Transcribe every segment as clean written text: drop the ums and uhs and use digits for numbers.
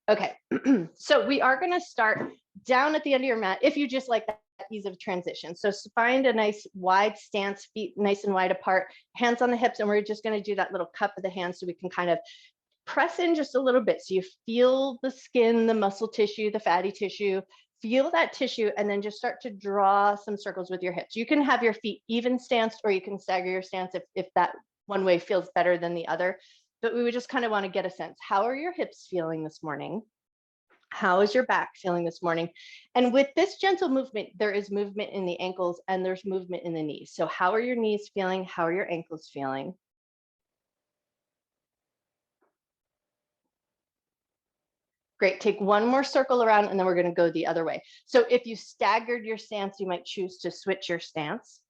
Okay, so we are going to start down at the end of your mat if you just like that ease of transition. So find a nice wide stance, feet nice and wide apart, hands on the hips, and we're just going to do that little cup of the hands so we can kind of press in just a little bit. So you feel the skin, the muscle tissue, the fatty tissue, feel that tissue, and then just start to draw some circles with your hips. You can have your feet even stanced, or you can stagger your stance if that one way feels better than the other. But we would just kind of want to get a sense. How are your hips feeling this morning? How is your back feeling this morning? And with this gentle movement, there is movement in the ankles and there's movement in the knees. So how are your knees feeling? How are your ankles feeling? Great, take one more circle around and then we're going to go the other way. So if you staggered your stance, you might choose to switch your stance.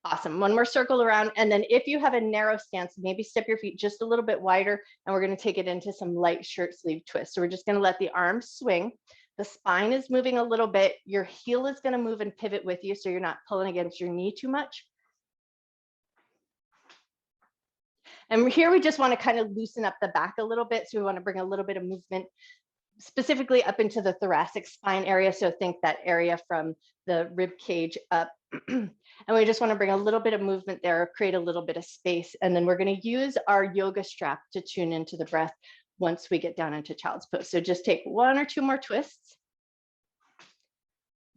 Awesome, one more circle around. And then if you have a narrow stance, maybe step your feet just a little bit wider and we're going to take it into some light shirt sleeve twists. So we're just going to let the arms swing. The spine is moving a little bit. Your heel is going to move and pivot with you so you're not pulling against your knee too much. And here we just want to kind of loosen up the back a little bit. So we want to bring a little bit of movement specifically up into the thoracic spine area. So think that area from the rib cage up. And we just want to bring a little bit of movement there, create a little bit of space. And then we're going to use our yoga strap to tune into the breath once we get down into child's pose. So just take one or two more twists.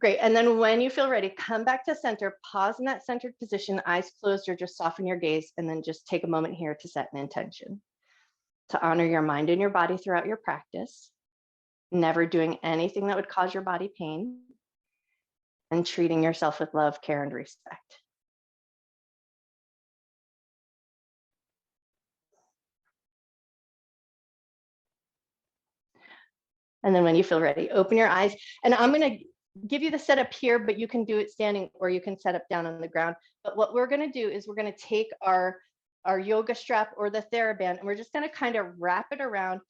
Great, and then when you feel ready, come back to center, pause in that centered position, eyes closed, or just soften your gaze, and then just take a moment here to set an intention. To honor your mind and your body throughout your practice, never doing anything that would cause your body pain, and treating yourself with love, care, and respect. And then when you feel ready, open your eyes, and I'm going to give you the setup here, but you can do it standing or you can set up down on the ground. But what we're going to do is we're going to take our yoga strap or the TheraBand, and we're just going to kind of wrap it around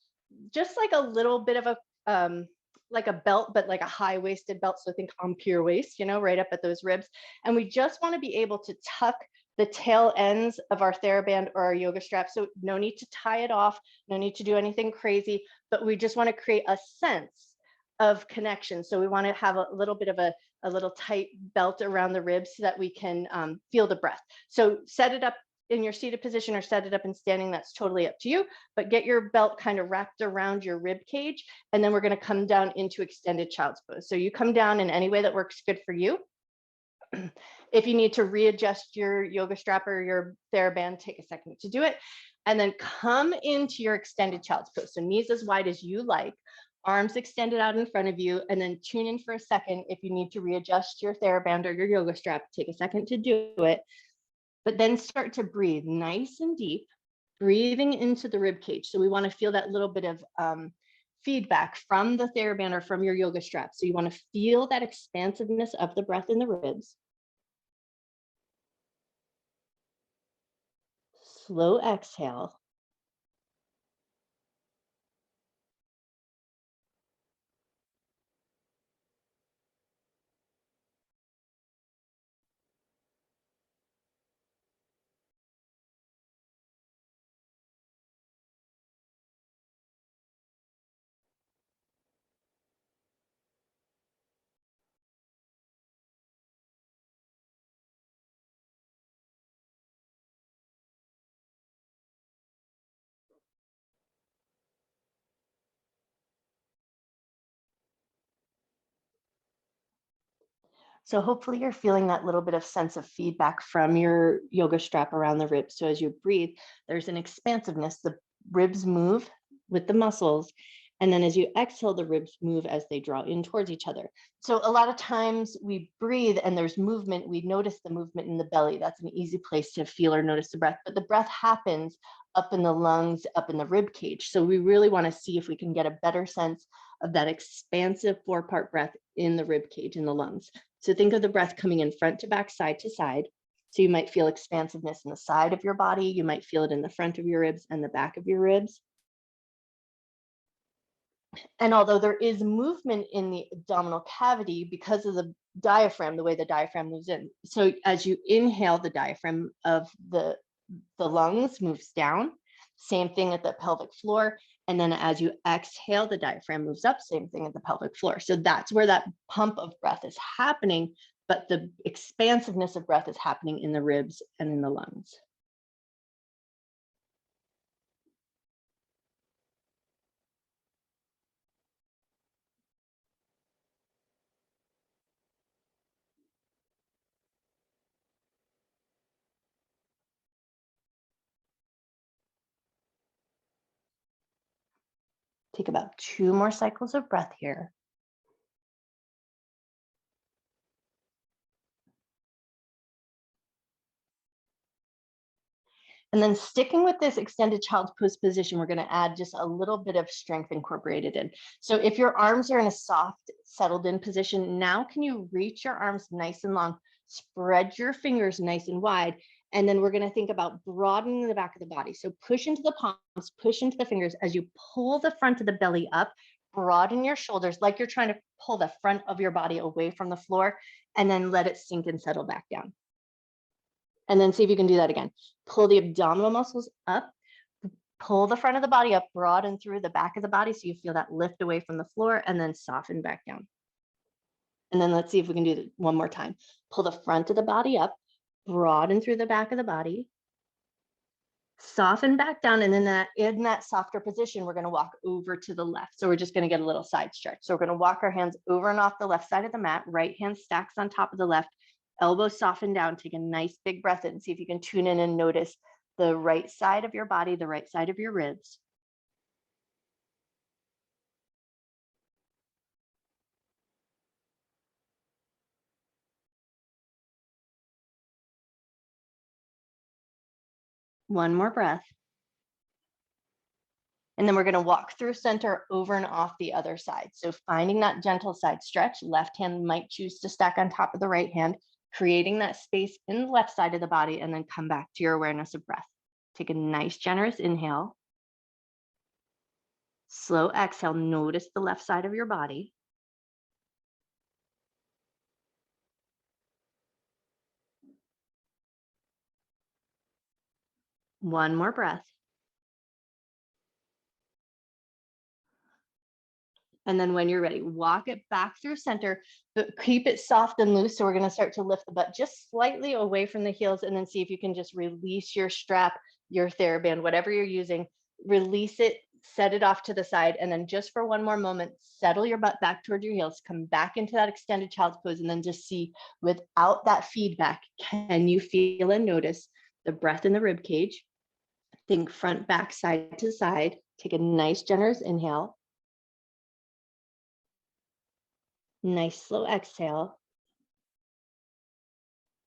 just like a little bit of a, like a belt, but like a high-waisted belt. So think on pure waist, you know, right up at those ribs. And we just want to be able to tuck the tail ends of our TheraBand or our yoga strap. So no need to tie it off, no need to do anything crazy, but we just want to create a sense of connection. So we want to have a little bit of a little tight belt around the ribs so that we can feel the breath. So set it up in your seated position or set it up in standing, that's totally up to you, but get your belt kind of wrapped around your rib cage. And then we're going to come down into extended child's pose. So you come down in any way that works good for you. If you need to readjust your yoga strap or your TheraBand, take a second to do it. And then come into your extended child's pose. So knees as wide as you like, arms extended out in front of you, and then tune in for a second. If you need to readjust your TheraBand or your yoga strap, take a second to do it. But then start to breathe nice and deep, breathing into the rib cage. So we want to feel that little bit of feedback from the TheraBand or from your yoga strap. So you want to feel that expansiveness of the breath in the ribs. Slow exhale. So hopefully you're feeling that little bit of sense of feedback from your yoga strap around the ribs. So as you breathe, there's an expansiveness. The ribs move with the muscles. And then as you exhale, the ribs move as they draw in towards each other. So a lot of times we breathe and there's movement. We notice the movement in the belly. That's an easy place to feel or notice the breath. But the breath happens up in the lungs, up in the rib cage. So we really want to see if we can get a better sense of that expansive 4-part breath in the rib cage, in the lungs. So think of the breath coming in front to back, side to side. So you might feel expansiveness in the side of your body. You might feel it in the front of your ribs and the back of your ribs. And although there is movement in the abdominal cavity because of the diaphragm, the way the diaphragm moves in. So as you inhale, the diaphragm of the lungs moves down. Same thing at the pelvic floor. And then as you exhale, the diaphragm moves up. Same thing at the pelvic floor. So that's where that pump of breath is happening. But the expansiveness of breath is happening in the ribs and in the lungs. Take about 2 more cycles of breath here. And then sticking with this extended child's pose position, we're going to add just a little bit of strength incorporated in. So if your arms are in a soft, settled in position, now can you reach your arms nice and long, spread your fingers nice and wide, and then we're going to think about broadening the back of the body. So push into the palms, push into the fingers as you pull the front of the belly up, broaden your shoulders like you're trying to pull the front of your body away from the floor, and then let it sink and settle back down. And then see if you can do that again. Pull the abdominal muscles up, pull the front of the body up, broaden through the back of the body so you feel that lift away from the floor, and then soften back down. And then let's see if we can do it one more time. Pull the front of the body up, broaden through the back of the body, soften back down, and then in that softer position, we're going to walk over to the left. So we're just going to get a little side stretch. So we're going to walk our hands over and off the left side of the mat, right hand stacks on top of the left, elbows soften down, take a nice big breath in. See if you can tune in and notice the right side of your body, the right side of your ribs. One more breath. And then we're going to walk through center over and off the other side. So finding that gentle side stretch, left hand might choose to stack on top of the right hand, creating that space in the left side of the body, and then come back to your awareness of breath. Take a nice, generous inhale. Slow exhale, notice the left side of your body. One more breath. And then when you're ready, walk it back through center, but keep it soft and loose. So we're going to start to lift the butt just slightly away from the heels, and then see if you can just release your strap, your TheraBand, whatever you're using, release it, set it off to the side. And then just for one more moment, settle your butt back toward your heels, come back into that extended child's pose, and then just see without that feedback, can you feel and notice the breath in the rib cage? Think front, back, side to side. Take a nice, generous inhale. Nice slow exhale.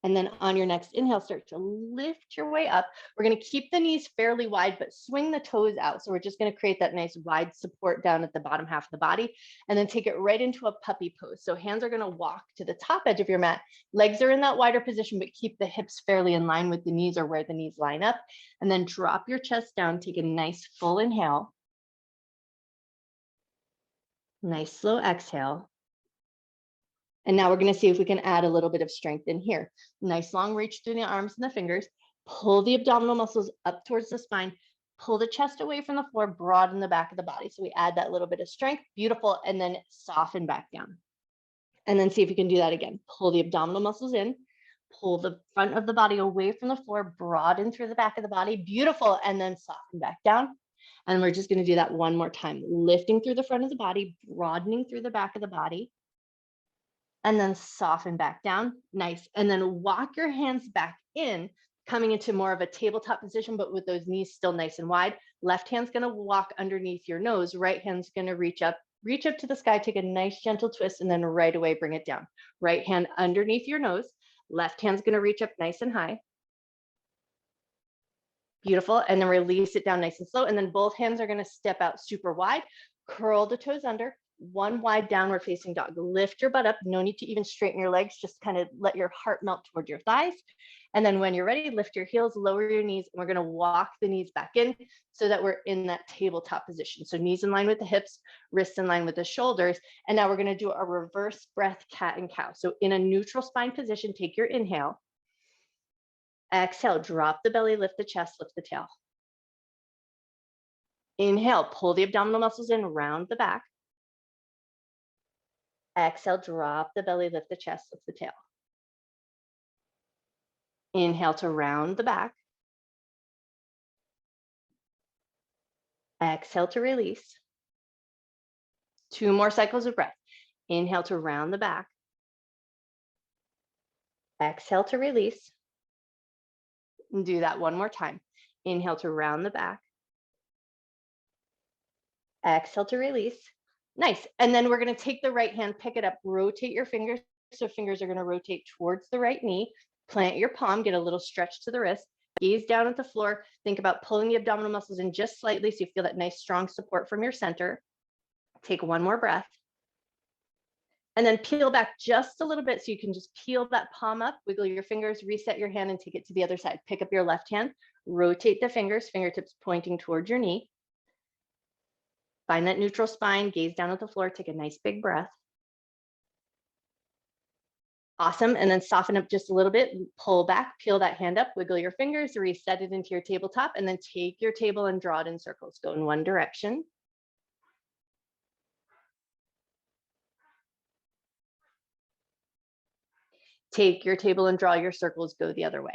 And then on your next inhale, start to lift your way up. We're going to keep the knees fairly wide, but swing the toes out. So we're just going to create that nice wide support down at the bottom half of the body, and then take it right into a puppy pose. So hands are going to walk to the top edge of your mat. Legs are in that wider position, but keep the hips fairly in line with the knees or where the knees line up. And then drop your chest down. Take a nice full inhale. Nice slow exhale. And now we're going to see if we can add a little bit of strength in here. Nice long reach through the arms and the fingers. Pull the abdominal muscles up towards the spine. Pull the chest away from the floor, broaden the back of the body. So we add that little bit of strength, beautiful, and then soften back down. And then see if you can do that again. Pull the abdominal muscles in. Pull the front of the body away from the floor, broaden through the back of the body, beautiful, and then soften back down. And we're just going to do that one more time. Lifting through the front of the body, broadening through the back of the body. And then soften back down. Nice. And then walk your hands back in, coming into more of a tabletop position, but with those knees still nice and wide. Left hand's going to walk underneath your nose. Right hand's going to reach up to the sky, take a nice gentle twist, and then right away bring it down. Right hand underneath your nose. Left hand's going to reach up nice and high. Beautiful. And then release it down nice and slow. And then both hands are going to step out super wide. Curl the toes under. one wide downward facing dog. Lift your butt up. No need to even straighten your legs. Just kind of let your heart melt toward your thighs. And then when you're ready, lift your heels, lower your knees, and we're going to walk the knees back in so that we're in that tabletop position. So knees in line with the hips, wrists in line with the shoulders. And now we're going to do a reverse breath cat and cow. So in a neutral spine position, take your inhale. Exhale, drop the belly, lift the chest, lift the tail. Inhale, pull the abdominal muscles in, round the back. Exhale, drop the belly, lift the chest, lift the tail. Inhale to round the back. Exhale to release. 2 more cycles of breath. Inhale to round the back. Exhale to release. And do that one more time. Inhale to round the back. Exhale to release. Nice. And then we're going to take the right hand, pick it up, rotate your fingers. So fingers are going to rotate towards the right knee. Plant your palm, get a little stretch to the wrist. Gaze down at the floor. Think about pulling the abdominal muscles in just slightly so you feel that nice, strong support from your center. Take one more breath. And then peel back just a little bit so you can just peel that palm up, wiggle your fingers, reset your hand, and take it to the other side. Pick up your left hand, rotate the fingers, fingertips pointing towards your knee. Find that neutral spine, gaze down at the floor, take a nice big breath. Awesome. And then soften up just a little bit, pull back, peel that hand up, wiggle your fingers, reset it into your tabletop, and then take your table and draw it in circles. Go in one direction. Take your table and draw your circles, go the other way.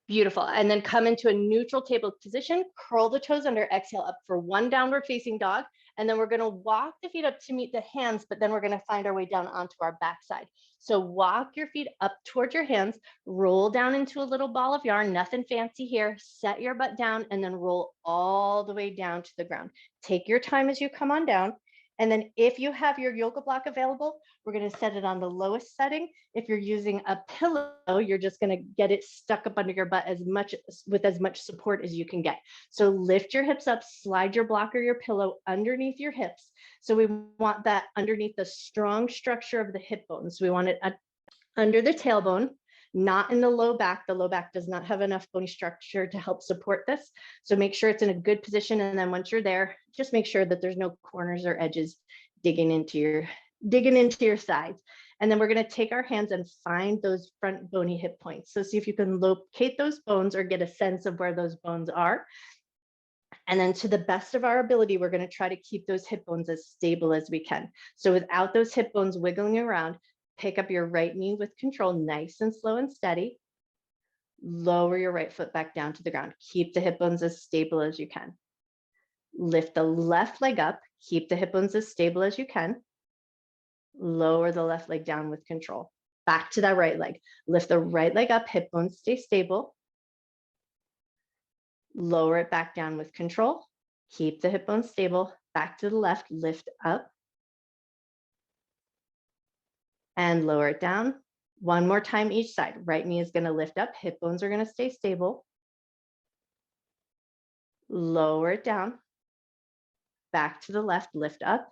Beautiful. And then come into a neutral table position, curl the toes under, exhale up for one downward facing dog. And then we're going to walk the feet up to meet the hands, but then we're going to find our way down onto our backside. So walk your feet up towards your hands, roll down into a little ball of yarn, nothing fancy here. Set your butt down and then roll all the way down to the ground. Take your time as you come on down. And then if you have your yoga block available, we're going to set it on the lowest setting. If you're using a pillow, you're just going to get it stuck up under your butt with as much support as you can get. So lift your hips up, slide your block or your pillow underneath your hips. So we want that underneath the strong structure of the hip bones. We want it under the tailbone, not in the low back. The low back does not have enough bony structure to help support this. So make sure it's in a good position. And then once you're there, just make sure that there's no corners or edges digging into your sides. And then we're going to take our hands and find those front bony hip points. So see if you can locate those bones or get a sense of where those bones are. And then to the best of our ability, we're going to try to keep those hip bones as stable as we can. So without those hip bones wiggling around, pick up your right knee with control, nice and slow and steady. Lower your right foot back down to the ground. Keep the hip bones as stable as you can. Lift the left leg up. Keep the hip bones as stable as you can. Lower the left leg down with control. Back to that right leg. Lift the right leg up, hip bones stay stable. Lower it back down with control. Keep the hip bones stable. Back to the left, lift up. And lower it down. One more time each side. Right knee is going to lift up. Hip bones are going to stay stable. Lower it down. Back to the left, lift up.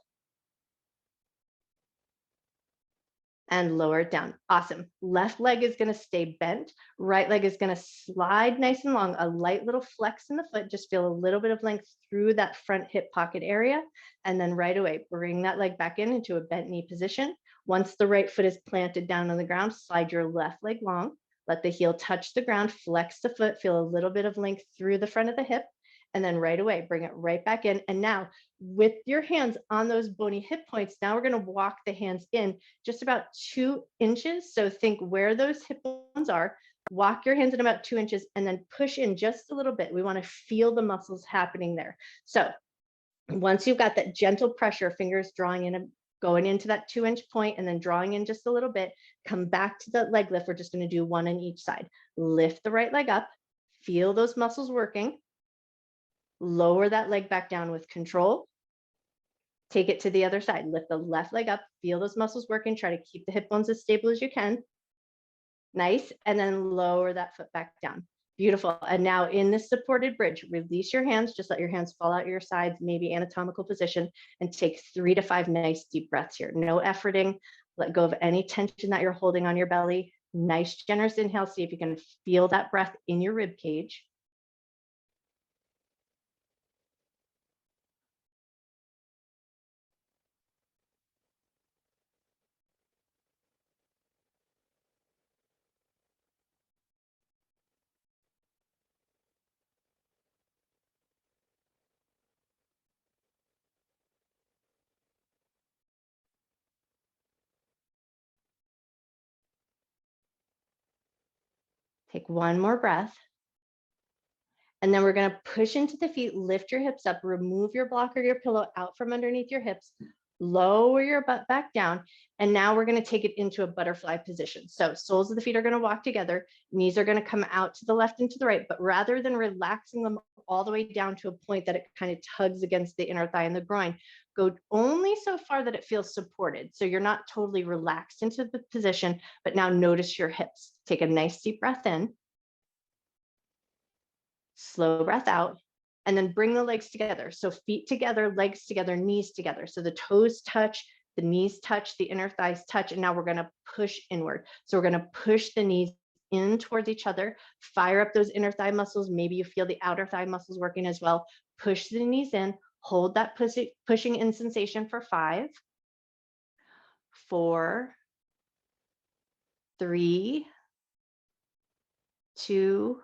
And lower it down. Awesome. Left leg is going to stay bent. Right leg is going to slide nice and long. A light little flex in the foot. Just feel a little bit of length through that front hip pocket area. And then right away, bring that leg back into a bent knee position. Once the right foot is planted down on the ground, slide your left leg long. Let the heel touch the ground. Flex the foot. Feel a little bit of length through the front of the hip. And then right away, bring it right back in. And now with your hands on those bony hip points, now we're going to walk the hands in just about 2 inches. So think where those hip bones are, walk your hands in about 2 inches and then push in just a little bit. We want to feel the muscles happening there. So once you've got that gentle pressure, fingers drawing in, going into that 2-inch point and then drawing in just a little bit, come back to the leg lift. We're just going to do one on each side. Lift the right leg up, feel those muscles working. Lower that leg back down with control. Take it to the other side. Lift the left leg up. Feel those muscles working. Try to keep the hip bones as stable as you can. Nice. And then lower that foot back down. Beautiful. And now in this supported bridge, release your hands, just let your hands fall out your sides, maybe anatomical position, and take 3 to 5 nice deep breaths here. No efforting. Let go of any tension that you're holding on your belly. Nice, generous inhale. See if you can feel that breath in your rib cage. Take one more breath. And then we're going to push into the feet, lift your hips up, remove your block or your pillow out from underneath your hips, lower your butt back down. And now we're going to take it into a butterfly position. So soles of the feet are going to walk together. Knees are going to come out to the left and to the right, but rather than relaxing them all the way down to a point that it kind of tugs against the inner thigh and the groin, go only so far that it feels supported. So you're not totally relaxed into the position, but now notice your hips. Take a nice deep breath in. Slow breath out, and then bring the legs together. So feet together, legs together, knees together. So the toes touch, the knees touch, the inner thighs touch, and now we're going to push inward. So we're going to push the knees in towards each other, fire up those inner thigh muscles. Maybe you feel the outer thigh muscles working as well. Push the knees in, hold that pushing in sensation for 5, 4, 3, 2,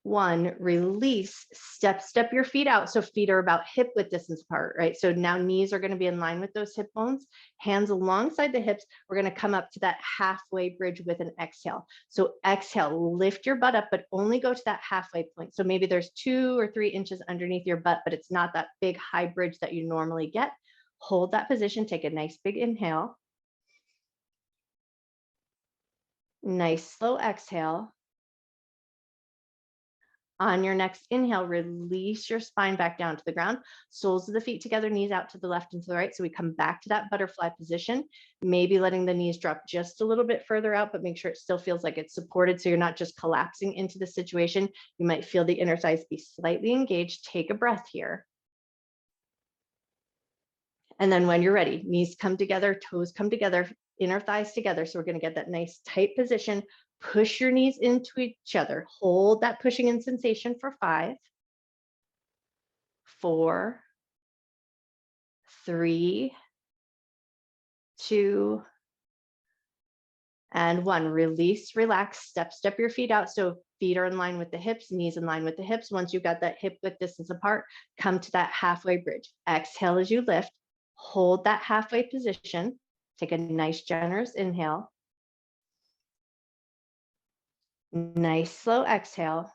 1, release, step your feet out. So feet are about hip width distance apart, right? So now knees are going to be in line with those hip bones, hands alongside the hips. We're going to come up to that halfway bridge with an exhale. So exhale, lift your butt up, but only go to that halfway point. So maybe there's 2 or 3 inches underneath your butt, but it's not that big high bridge that you normally get. Hold that position, take a nice big inhale. Nice slow exhale. On your next inhale, release your spine back down to the ground, soles of the feet together, knees out to the left and to the right. So we come back to that butterfly position, maybe letting the knees drop just a little bit further out, but make sure it still feels like it's supported. So you're not just collapsing into the situation. You might feel the inner thighs be slightly engaged. Take a breath here. And then when you're ready, knees come together, toes come together, inner thighs together. So we're going to get that nice tight position. Push your knees into each other. Hold that pushing in sensation for 5, 4, 3, 2, and 1. Release, relax, step your feet out. So feet are in line with the hips, knees in line with the hips. Once you've got that hip width distance apart, come to that halfway bridge. Exhale as you lift. Hold that halfway position. Take a nice, generous inhale. Nice, slow exhale.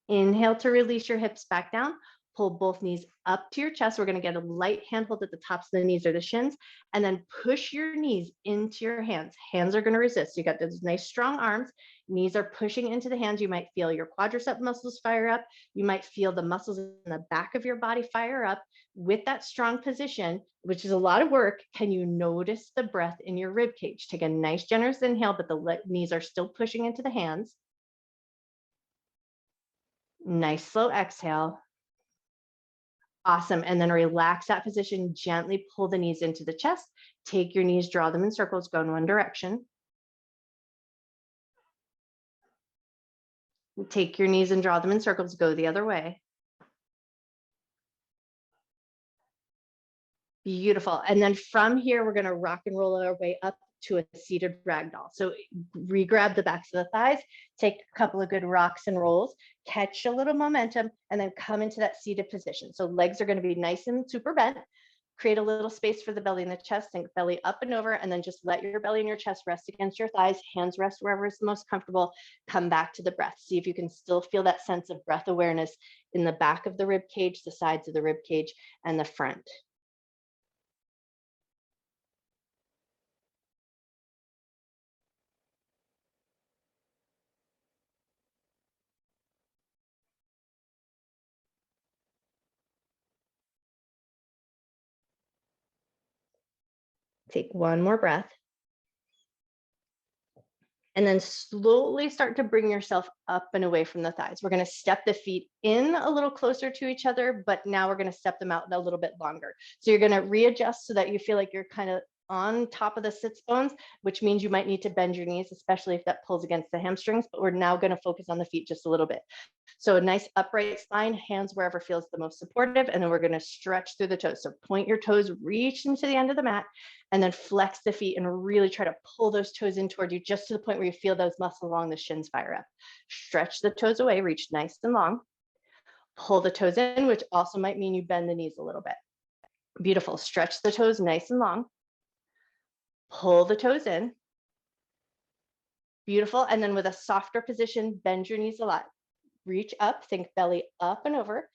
Inhale to release your hips back down. Pull both knees up to your chest. We're going to get a light handhold at the tops of the knees or the shins, and then push your knees into your hands. Hands are going to resist. You got those nice strong arms. Knees are pushing into the hands. You might feel your quadricep muscles fire up. You might feel the muscles in the back of your body fire up. With that strong position, which is a lot of work, can you notice the breath in your rib cage? Take a nice generous inhale, but the knees are still pushing into the hands. Nice slow exhale. Awesome. And then relax that position. Gently pull the knees into the chest. Take your knees, draw them in circles, go in one direction. Take your knees and draw them in circles, go the other way. Beautiful. And then from here, we're going to rock and roll our way up to a seated ragdoll. So re-grab the backs of the thighs, take a couple of good rocks and rolls, catch a little momentum, and then come into that seated position. So legs are going to be nice and super bent. Create a little space for the belly and the chest. Think belly up and over, and then just let your belly and your chest rest against your thighs. Hands rest wherever is the most comfortable. Come back to the breath. See if you can still feel that sense of breath awareness in the back of the rib cage, the sides of the rib cage, and the front. Take one more breath. And then slowly start to bring yourself up and away from the thighs. We're going to step the feet in a little closer to each other, but now we're going to step them out a little bit longer. So you're going to readjust so that you feel like you're kind of on top of the sits bones, which means you might need to bend your knees, especially if that pulls against the hamstrings, but we're now going to focus on the feet just a little bit. So a nice upright spine, hands wherever feels the most supportive, and then we're going to stretch through the toes. So point your toes, reach them to the end of the mat, and then flex the feet and really try to pull those toes in toward you just to the point where you feel those muscles along the shins fire up. Stretch the toes away, reach nice and long. Pull the toes in, which also might mean you bend the knees a little bit. Beautiful. Stretch the toes nice and long. Pull the toes in. Beautiful. And then with a softer position, bend your knees a lot. Reach up, think belly up and over.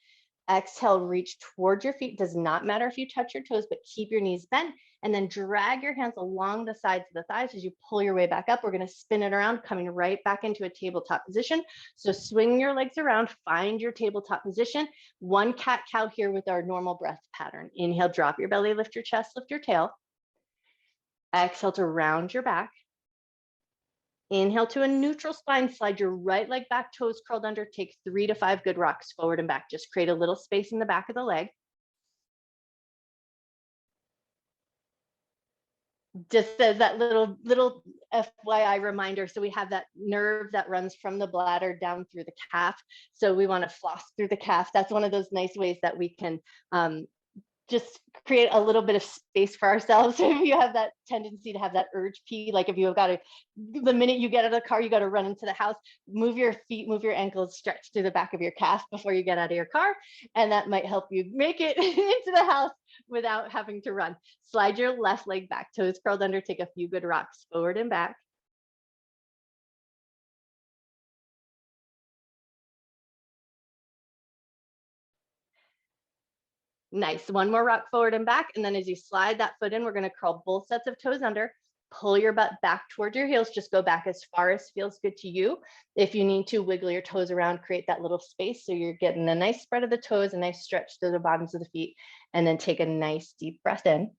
Exhale, reach towards your feet. Does not matter if you touch your toes, but keep your knees bent. And then drag your hands along the sides of the thighs as you pull your way back up. We're going to spin it around, coming right back into a tabletop position. So swing your legs around, find your tabletop position. One cat-cow here with our normal breath pattern. Inhale, drop your belly, lift your chest, lift your tail. Exhale to round your back. Inhale to a neutral spine, slide your right leg back, toes curled under, take 3 to 5 good rocks forward and back. Just create a little space in the back of the leg. Just as that little FYI reminder, so we have that nerve that runs from the bladder down through the calf. So we want to floss through the calf. That's one of those nice ways that we can just create a little bit of space for ourselves. If you have that tendency to have that urge pee, like if you've got to, the minute you get out of the car, you got to run into the house, move your feet, move your ankles, stretch through the back of your calf before you get out of your car. And that might help you make it into the house without having to run. Slide your left leg back, toes curled under, take a few good rocks forward and back. Nice. One more rock forward and back. And then as you slide that foot in, we're going to curl both sets of toes under, pull your butt back towards your heels. Just go back as far as feels good to you. If you need to, wiggle your toes around, create that little space. So you're getting a nice spread of the toes, a nice stretch to the bottoms of the feet, and then take a nice deep breath in.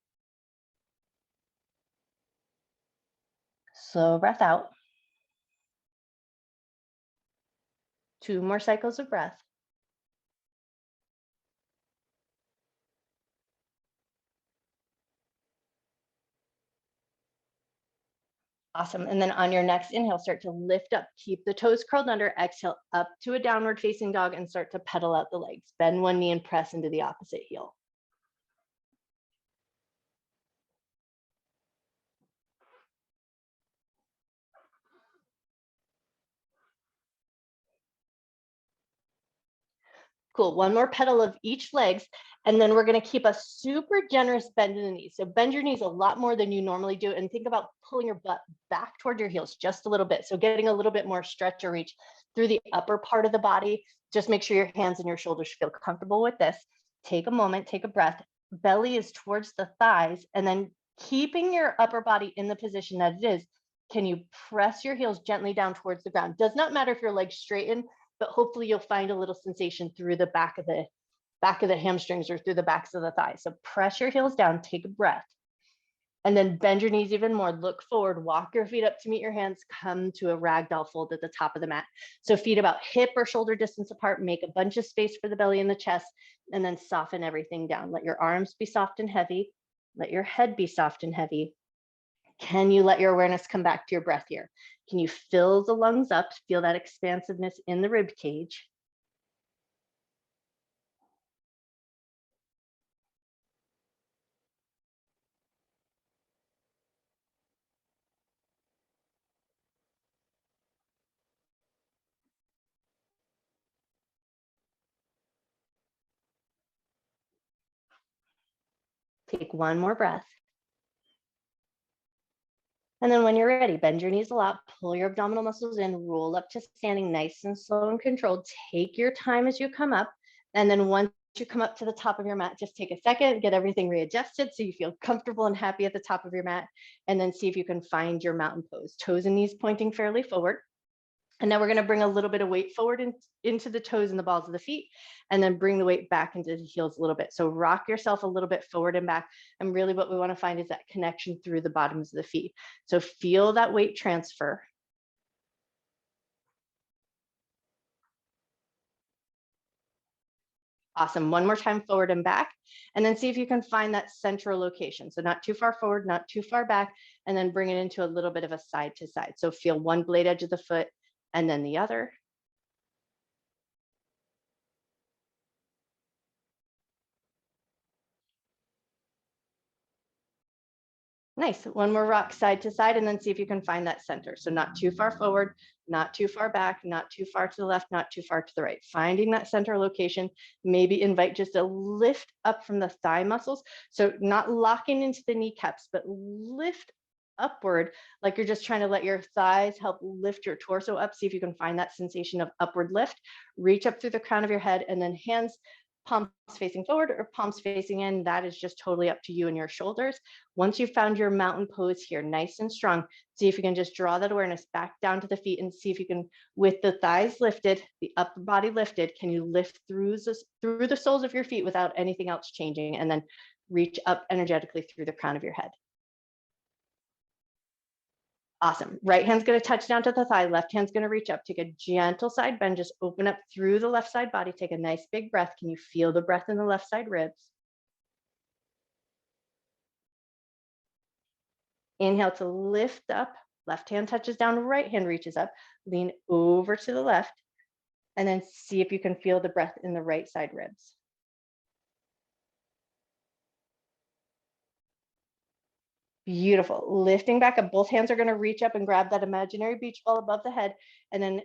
Slow breath out. 2 more cycles of breath. Awesome. And then on your next inhale, start to lift up, keep the toes curled under, exhale up to a downward facing dog and start to pedal out the legs. Bend one knee and press into the opposite heel. Cool. One more pedal of each legs. And then we're going to keep a super generous bend in the knees. So bend your knees a lot more than you normally do. And think about pulling your butt back toward your heels just a little bit. So getting a little bit more stretch or reach through the upper part of the body. Just make sure your hands and your shoulders feel comfortable with this. Take a moment, take a breath. Belly is towards the thighs. And then keeping your upper body in the position that it is, can you press your heels gently down towards the ground? Does not matter if your legs straighten, but hopefully you'll find a little sensation through the back of the hamstrings or through the backs of the thighs. So press your heels down, take a breath, and then bend your knees even more. Look forward, walk your feet up to meet your hands, come to a ragdoll fold at the top of the mat. So feet about hip or shoulder distance apart, make a bunch of space for the belly and the chest, and then soften everything down. Let your arms be soft and heavy. Let your head be soft and heavy. Can you let your awareness come back to your breath here? Can you fill the lungs up? Feel that expansiveness in the rib cage. Take one more breath. And then when you're ready, bend your knees a lot, pull your abdominal muscles in, roll up to standing nice and slow and controlled. Take your time as you come up. And then once you come up to the top of your mat, just take a second, get everything readjusted so you feel comfortable and happy at the top of your mat. And then see if you can find your mountain pose. Toes and knees pointing fairly forward. And now we're going to bring a little bit of weight forward into the toes and the balls of the feet, and then bring the weight back into the heels a little bit. So rock yourself a little bit forward and back. And really what we want to find is that connection through the bottoms of the feet. So feel that weight transfer. Awesome. One more time, forward and back. And then see if you can find that central location. So not too far forward, not too far back, and then bring it into a little bit of a side to side. So feel one blade edge of the foot and then the other. Nice. One more rock side to side, and then see if you can find that center. So not too far forward, not too far back, not too far to the left, not too far to the right. Finding that center location, maybe invite just a lift up from the thigh muscles. So not locking into the kneecaps, but lift upward, like you're just trying to let your thighs help lift your torso up. See if you can find that sensation of upward lift. Reach up through the crown of your head, and then hands, palms facing forward or palms facing in. That is just totally up to you and your shoulders. Once you've found your mountain pose here, nice and strong, see if you can just draw that awareness back down to the feet and see if you can, with the thighs lifted, the upper body lifted, can you lift through the soles of your feet without anything else changing, and then reach up energetically through the crown of your head. Awesome. Right hand's going to touch down to the thigh. Left hand's going to reach up. Take a gentle side bend. Just open up through the left side body. Take a nice big breath. Can you feel the breath in the left side ribs? Inhale to lift up. Left hand touches down. Right hand reaches up. Lean over to the left. And then see if you can feel the breath in the right side ribs. Beautiful. Lifting back up. Both hands are going to reach up and grab that imaginary beach ball above the head. And then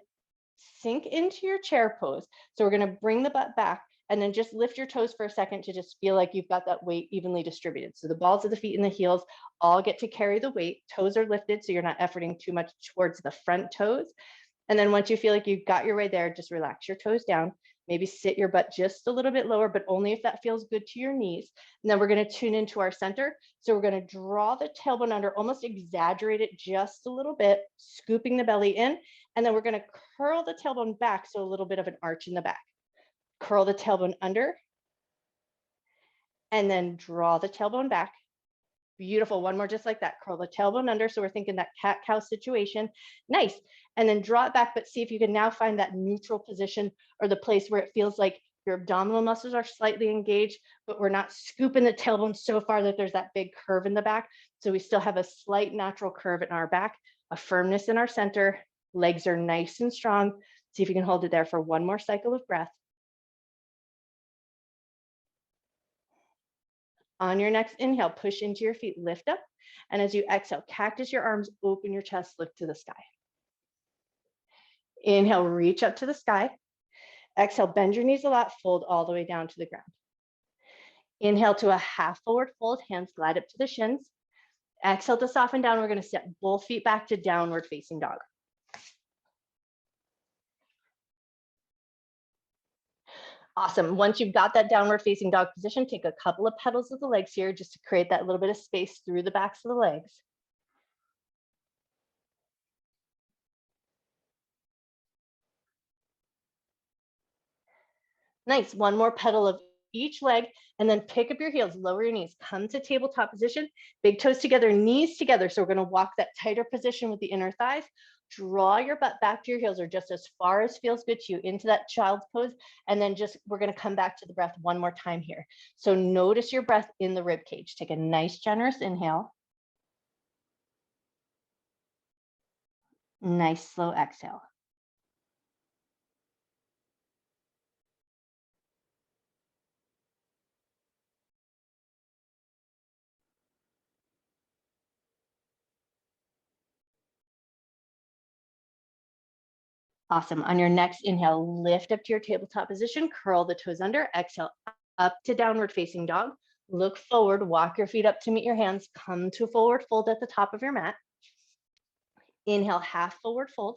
sink into your chair pose. So we're going to bring the butt back and then just lift your toes for a second to just feel like you've got that weight evenly distributed. So the balls of the feet and the heels all get to carry the weight. Toes are lifted, so you're not efforting too much towards the front toes. And then once you feel like you've got your way there, just relax your toes down. Maybe sit your butt just a little bit lower, but only if that feels good to your knees. And then we're going to tune into our center. So we're going to draw the tailbone under, almost exaggerate it just a little bit, scooping the belly in. And then we're going to curl the tailbone back, so a little bit of an arch in the back. Curl the tailbone under, and then draw the tailbone back. Beautiful. One more just like that. Curl the tailbone under. So we're thinking that cat-cow situation. Nice. And then draw it back, but see if you can now find that neutral position or the place where it feels like your abdominal muscles are slightly engaged, but we're not scooping the tailbone so far that there's that big curve in the back. So we still have a slight natural curve in our back, a firmness in our center. Legs are nice and strong. See if you can hold it there for one more cycle of breath. On your next inhale, push into your feet, lift up. And as you exhale, cactus your arms, open your chest, lift to the sky. Inhale, reach up to the sky. Exhale, bend your knees a lot, fold all the way down to the ground. Inhale to a half forward fold, hands glide up to the shins. Exhale to soften down. We're going to step both feet back to downward facing dog. Awesome. Once you've got that downward facing dog position, take a couple of petals of the legs here just to create that little bit of space through the backs of the legs. Nice. One more petal of each leg, and then pick up your heels, lower your knees, come to tabletop position, big toes together, knees together. So we're going to walk that tighter position with the inner thighs. Draw your butt back to your heels, or just as far as feels good to you, into that child's pose. And then we're going to come back to the breath one more time here. So notice your breath in the rib cage. Take a nice generous inhale. Nice slow exhale. Awesome. On your next inhale, lift up to your tabletop position, curl the toes under, exhale up to downward facing dog. Look forward, walk your feet up to meet your hands, come to forward fold at the top of your mat. Inhale, half forward fold.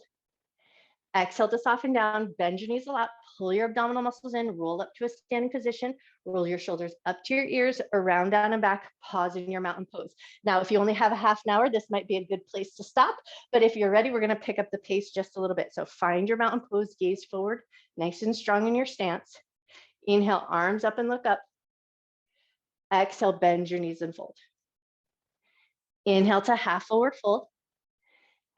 Exhale to soften down, bend your knees a lot, pull your abdominal muscles in, roll up to a standing position, roll your shoulders up to your ears, around, down, and back, pause in your mountain pose. Now, if you only have a half an hour, this might be a good place to stop, but if you're ready, we're gonna pick up the pace just a little bit. So find your mountain pose, gaze forward, nice and strong in your stance. Inhale, arms up and look up. Exhale, bend your knees and fold. Inhale to half forward fold.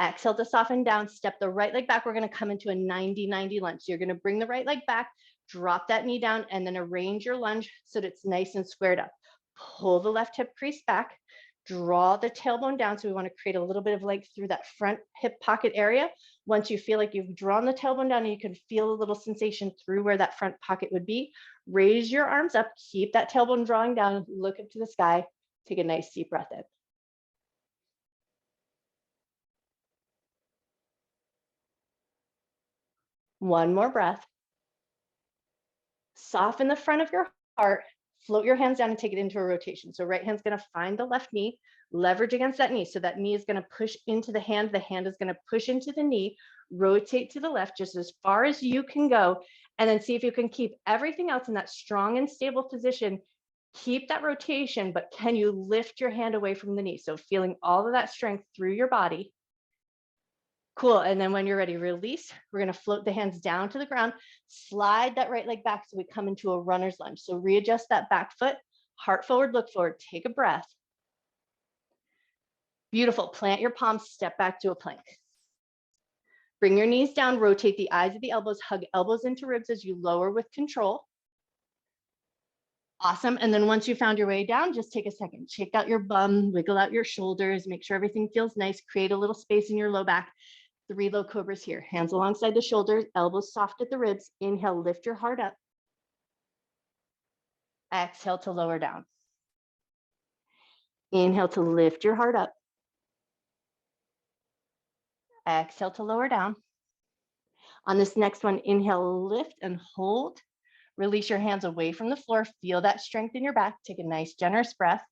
Exhale to soften down, step the right leg back. We're gonna come into a 90-90 lunge. So you're gonna bring the right leg back, drop that knee down, and then arrange your lunge so that it's nice and squared up. Pull the left hip crease back, draw the tailbone down. So we wanna create a little bit of length through that front hip pocket area. Once you feel like you've drawn the tailbone down and you can feel a little sensation through where that front pocket would be, raise your arms up, keep that tailbone drawing down, look up to the sky, take a nice deep breath in. One more breath. Soften the front of your heart, float your hands down and take it into a rotation. So right hand's gonna find the left knee, leverage against that knee. So that knee is gonna push into the hand is gonna push into the knee, rotate to the left just as far as you can go, and then see if you can keep everything else in that strong and stable position. Keep that rotation, but can you lift your hand away from the knee? So feeling all of that strength through your body. Cool, and then when you're ready, release. We're gonna float the hands down to the ground, slide that right leg back so we come into a runner's lunge. So readjust that back foot, heart forward, look forward, take a breath. Beautiful, plant your palms, step back to a plank. Bring your knees down, rotate the eyes of the elbows, hug elbows into ribs as you lower with control. Awesome, and then once you found your way down, just take a second, shake out your bum, wiggle out your shoulders, make sure everything feels nice, create a little space in your low back. 3 low cobras here. Hands alongside the shoulders, elbows soft at the ribs. Inhale, lift your heart up. Exhale to lower down. Inhale to lift your heart up. Exhale to lower down. On this next one, inhale, lift and hold. Release your hands away from the floor. Feel that strength in your back. Take a nice, generous breath.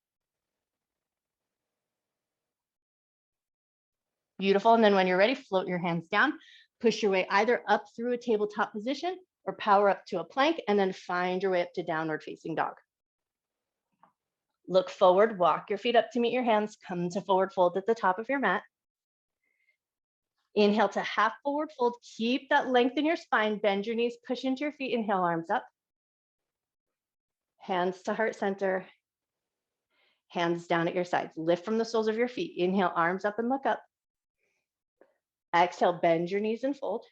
Beautiful, and then when you're ready, float your hands down, push your way either up through a tabletop position or power up to a plank, and then find your way up to downward facing dog. Look forward, walk your feet up to meet your hands, come to forward fold at the top of your mat. Inhale to half forward fold, keep that length in your spine, bend your knees, push into your feet, inhale, arms up. Hands to heart center, hands down at your sides, lift from the soles of your feet, inhale, arms up and look up. Exhale, bend your knees and fold.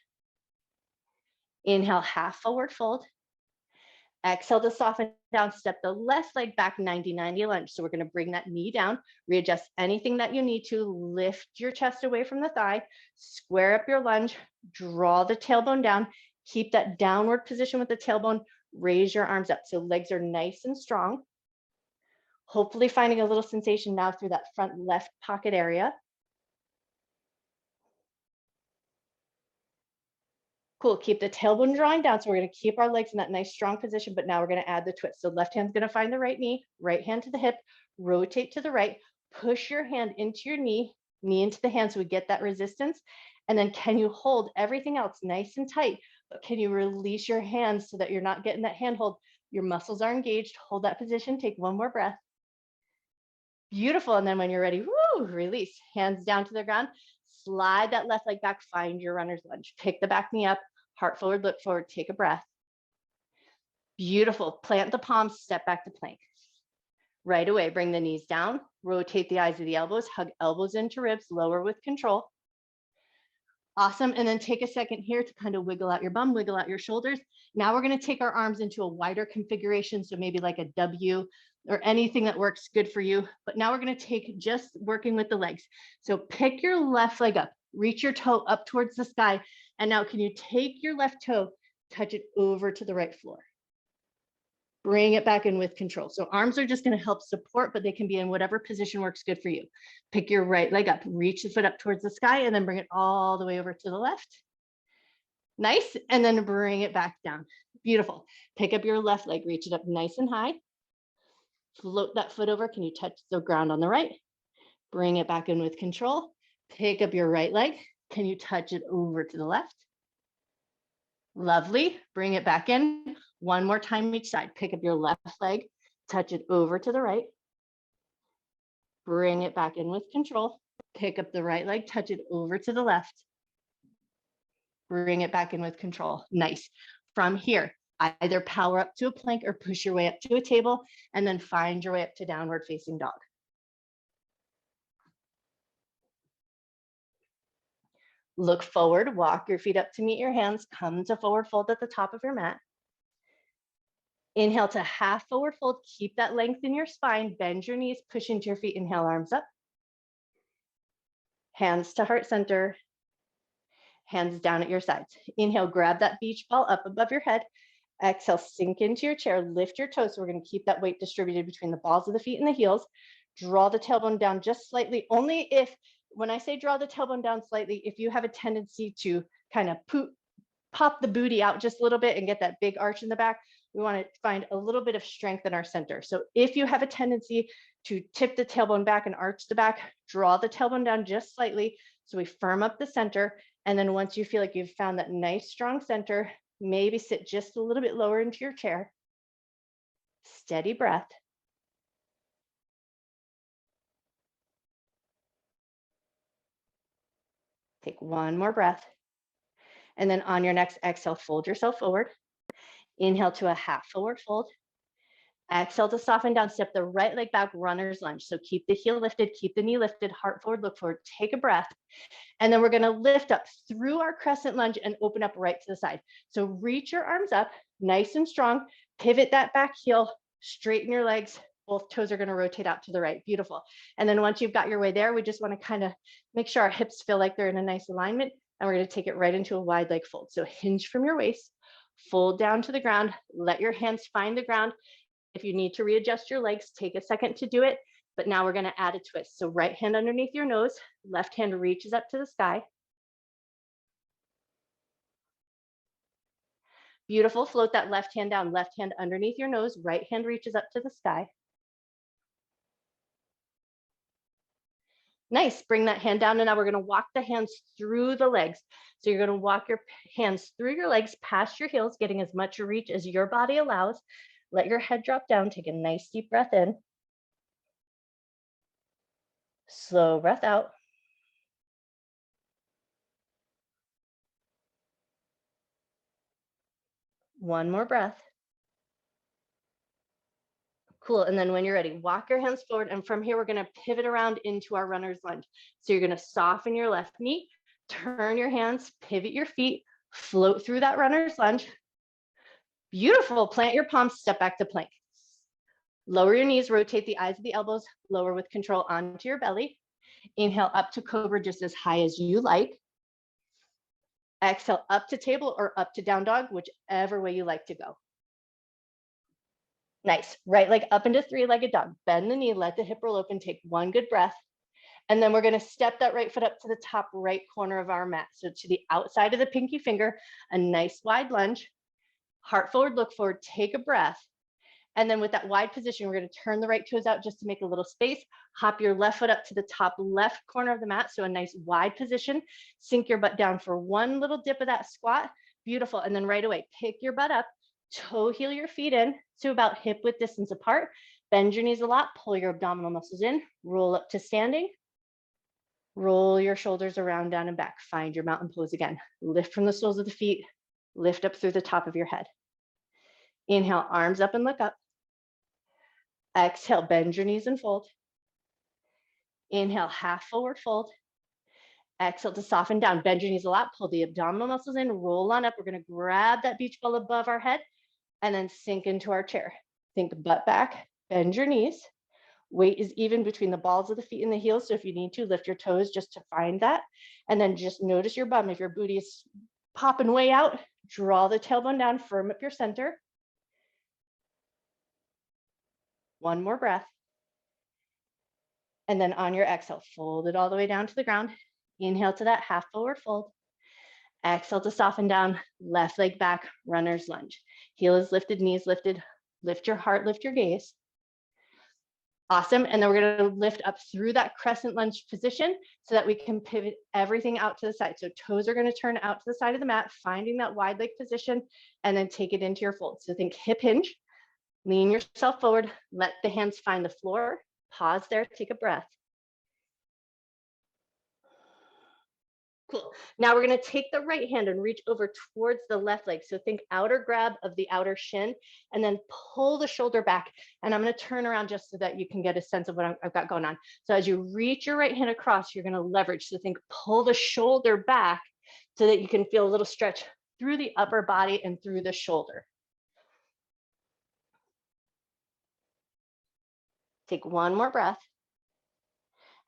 Inhale, half forward fold. Exhale to soften down, step the left leg back, 90-90 lunge. So we're gonna bring that knee down, readjust anything that you need to, lift your chest away from the thigh, square up your lunge, draw the tailbone down, keep that downward position with the tailbone, raise your arms up. So legs are nice and strong. Hopefully finding a little sensation now through that front left pocket area. Cool, keep the tailbone drawing down. So we're gonna keep our legs in that nice strong position, but now we're gonna add the twist. So left hand's gonna find the right knee, right hand to the hip, rotate to the right, push your hand into your knee, knee into the hand so we get that resistance. And then can you hold everything else nice and tight, but can you release your hands so that you're not getting that handhold? Your muscles are engaged, hold that position, take one more breath. Beautiful, and then when you're ready, woo, release, hands down to the ground, slide that left leg back, find your runner's lunge, pick the back knee up, heart forward, look forward, take a breath. Beautiful, plant the palms, step back to plank. Right away, bring the knees down, rotate the eyes of the elbows, hug elbows into ribs, lower with control. Awesome, and then take a second here to kind of wiggle out your bum, wiggle out your shoulders. Now we're gonna take our arms into a wider configuration, so maybe like a W or anything that works good for you. But now we're gonna take just working with the legs. So pick your left leg up, reach your toe up towards the sky. And now can you take your left toe, touch it over to the right floor? Bring it back in with control. So arms are just gonna help support, but they can be in whatever position works good for you. Pick your right leg up, reach the foot up towards the sky, and then bring it all the way over to the left. Nice, and then bring it back down. Beautiful. Pick up your left leg, reach it up nice and high. Float that foot over. Can you touch the ground on the right? Bring it back in with control. Pick up your right leg. Can you touch it over to the left? Lovely. Bring it back in. One more time each side. Pick up your left leg, touch it over to the right. Bring it back in with control. Pick up the right leg, touch it over to the left. Bring it back in with control. Nice. From here, either power up to a plank or push your way up to a table, and then find your way up to downward facing dog. Look forward, walk your feet up to meet your hands, come to forward fold at the top of your mat. Inhale to half forward fold, keep that length in your spine, bend your knees, push into your feet, inhale, arms up. Hands to heart center, hands down at your sides. Inhale, grab that beach ball up above your head. Exhale, sink into your chair, lift your toes. So we're gonna keep that weight distributed between the balls of the feet and the heels. Draw the tailbone down just slightly, only if, when I say draw the tailbone down slightly, if you have a tendency to kind of pop the booty out just a little bit and get that big arch in the back, we want to find a little bit of strength in our center. So if you have a tendency to tip the tailbone back and arch the back, draw the tailbone down just slightly so we firm up the center. And then once you feel like you've found that nice strong center, maybe sit just a little bit lower into your chair. Steady breath. Take one more breath. And then on your next exhale, fold yourself forward. Inhale to a half forward fold. Exhale to soften down, step the right leg back, runner's lunge. So keep the heel lifted, keep the knee lifted, heart forward, look forward, take a breath. And then we're gonna lift up through our crescent lunge and open up right to the side. So reach your arms up, nice and strong, pivot that back heel, straighten your legs, both toes are gonna rotate out to the right, beautiful. And then once you've got your way there, we just wanna kind of make sure our hips feel like they're in a nice alignment, and we're gonna take it right into a wide leg fold. So hinge from your waist, fold down to the ground, let your hands find the ground. If you need to readjust your legs, take a second to do it. But now we're going to add a twist. So right hand underneath your nose, left hand reaches up to the sky. Beautiful. Float that left hand down, left hand underneath your nose, right hand reaches up to the sky. Nice. Bring that hand down. And now we're going to walk the hands through the legs. So you're going to walk your hands through your legs, past your heels, getting as much reach as your body allows. Let your head drop down. Take a nice deep breath in. Slow breath out. One more breath. Cool. And then when you're ready, walk your hands forward. And from here, we're going to pivot around into our runner's lunge. So you're going to soften your left knee, turn your hands, pivot your feet, float through that runner's lunge. Beautiful. Plant your palms, step back to plank. Lower your knees, rotate the eyes of the elbows, lower with control onto your belly. Inhale up to cobra just as high as you like. Exhale up to table or up to down dog, whichever way you like to go. Nice. Right leg up into three-legged dog. Bend the knee, let the hip roll open, take one good breath. And then we're going to step that right foot up to the top right corner of our mat. So to the outside of the pinky finger, a nice wide lunge. Heart forward, look forward, take a breath. And then with that wide position, we're going to turn the right toes out just to make a little space. Hop your left foot up to the top left corner of the mat. So a nice wide position. Sink your butt down for one little dip of that squat. Beautiful. And then right away, pick your butt up, toe heel your feet in to about hip width distance apart. Bend your knees a lot, pull your abdominal muscles in, roll up to standing. Roll your shoulders around, down and back. Find your mountain pose again. Lift from the soles of the feet, lift up through the top of your head. Inhale, arms up and look up. Exhale, bend your knees and fold. Inhale, half forward fold. Exhale to soften down, bend your knees a lot, pull the abdominal muscles in, roll on up. We're gonna grab that beach ball above our head and then sink into our chair. Think butt back, bend your knees. Weight is even between the balls of the feet and the heels. So if you need to, lift your toes just to find that. And then just notice your bum. If your booty is popping way out, draw the tailbone down, firm up your center. One more breath. And then on your exhale, fold it all the way down to the ground. Inhale to that half forward fold. Exhale to soften down, left leg back, runner's lunge. Heel is lifted, knees lifted. Lift your heart, lift your gaze. Awesome. And then we're going to lift up through that crescent lunge position so that we can pivot everything out to the side. So toes are going to turn out to the side of the mat, finding that wide leg position, and then take it into your fold. So think hip hinge, lean yourself forward, let the hands find the floor, pause there, take a breath. Cool. Now we're going to take the right hand and reach over towards the left leg. So think outer grab of the outer shin and then pull the shoulder back. And I'm going to turn around just so that you can get a sense of what I've got going on. So as you reach your right hand across, you're going to leverage. So think pull the shoulder back so that you can feel a little stretch through the upper body and through the shoulder. Take one more breath.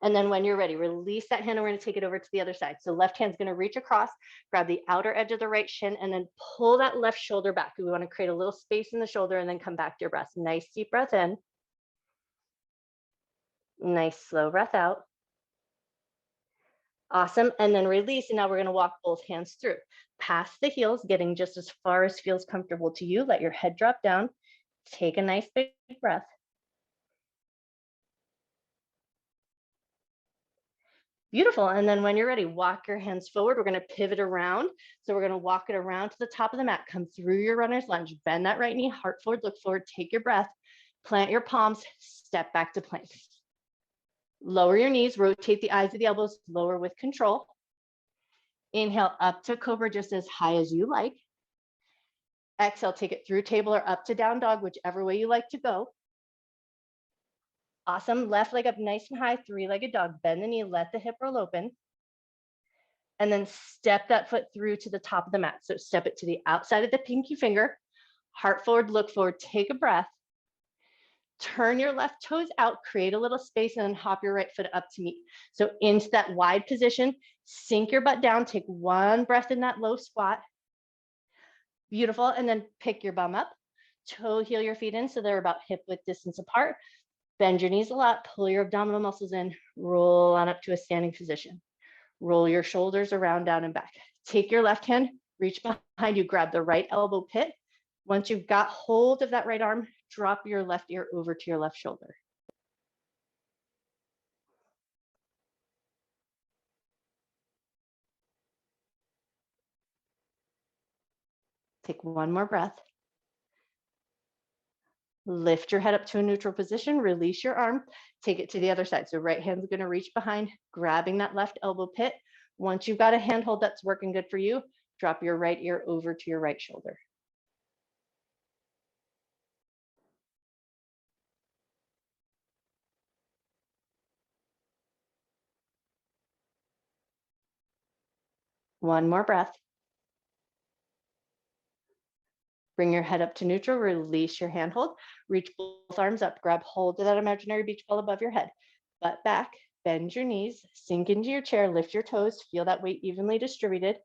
And then when you're ready, release that hand and we're going to take it over to the other side. So left hand's going to reach across, grab the outer edge of the right shin, and then pull that left shoulder back. We want to create a little space in the shoulder and then come back to your breath. Nice deep breath in. Nice slow breath out. Awesome. And then release. And now we're going to walk both hands through. Past the heels, getting just as far as feels comfortable to you. Let your head drop down. Take a nice big breath. Beautiful. And then when you're ready, walk your hands forward. We're going to pivot around. So we're going to walk it around to the top of the mat. Come through your runner's lunge. Bend that right knee, heart forward, look forward, take your breath. Plant your palms, step back to plank. Lower your knees, rotate the eyes of the elbows, lower with control. Inhale up to cobra just as high as you like. Exhale, take it through table or up to down dog, whichever way you like to go. Awesome. Left leg up nice and high, three-legged dog. Bend the knee, let the hip roll open. And then step that foot through to the top of the mat. So step it to the outside of the pinky finger. Heart forward, look forward, take a breath. Turn your left toes out, create a little space, and then hop your right foot up to meet. So into that wide position, sink your butt down, take one breath in that low squat. Beautiful. And then pick your bum up, toe heel your feet in so they're about hip width distance apart. Bend your knees a lot, pull your abdominal muscles in, roll on up to a standing position. Roll your shoulders around, down, and back. Take your left hand, reach behind you, grab the right elbow pit. Once you've got hold of that right arm, drop your left ear over to your left shoulder. Take one more breath. Lift your head up to a neutral position, release your arm, take it to the other side. So right hand's gonna reach behind, grabbing that left elbow pit. Once you've got a handhold that's working good for you, drop your right ear over to your right shoulder. One more breath. Bring your head up to neutral, release your handhold, reach both arms up, grab hold of that imaginary beach ball above your head. Butt back, bend your knees, sink into your chair, lift your toes, feel that weight evenly distributed.